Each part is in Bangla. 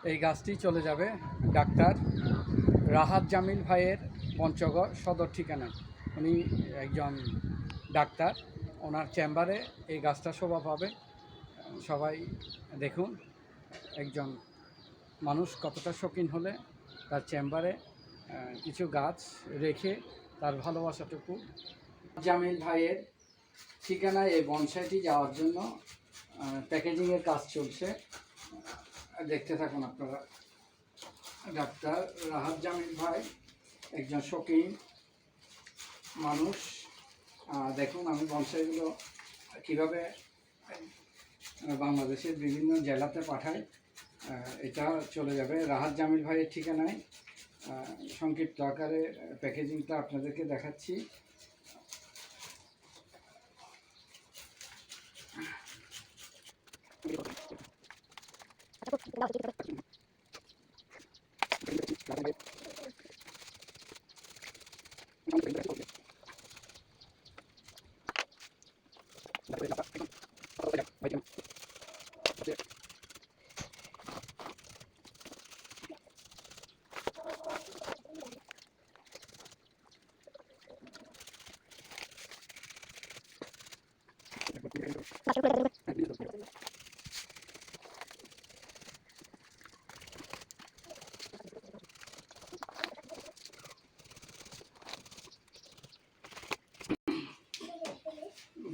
এই গাছটি চলে যাবে ডাক্তার রাহাত জামিল ভাইয়ের পঞ্চগড় সদর ঠিকানায়। উনি একজন ডাক্তার, ওনার চেম্বারে এই গাছটা শোভা পাবে। সবাই দেখুন একজন মানুষ কতটা শৌখিন হলে তার চেম্বারে কিছু গাছ রেখে তার ভালোবাসাটুকু। জামিল ভাইয়ের ঠিকানায় এই বনসাইটি যাওয়ার জন্য প্যাকেজিংয়ের কাজ চলছে, দেখতে থাকুন আপনারা। ডাক্তার রাহাত জামিল ভাই একজন শৌখিন মানুষ। দেখুন আমি বনসাইগুলো কীভাবে বাংলাদেশের বিভিন্ন জেলাতে পাঠাই। এটা চলে যাবে রাহাত জামিল ভাইয়ের ঠিকানায়। সংক্ষিপ্ত আকারে প্যাকেজিংটা আপনাদেরকে দেখাচ্ছি।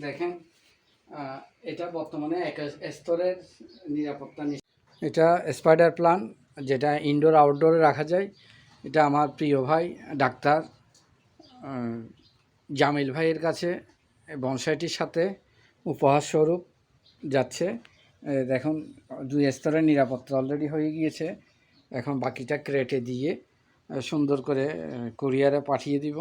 দেখেন এটা বর্তমানে এক স্তরের নিরাপত্তা। এটা স্পাইডার প্লান্ট, যেটা ইনডোর আউটডোরে রাখা যায়। এটা আমার প্রিয় ভাই ডাক্তার জামিল ভাইয়ের কাছে বনসাইটির সাথে উপহার স্বরূপ যাচ্ছে। দেখুন 2 স্তরের নিরাপত্তা অলরেডি হয়ে গিয়েছে। এখন বাকিটা ক্রেটে দিয়ে সুন্দর করে কুরিয়ারে পাঠিয়ে দিব।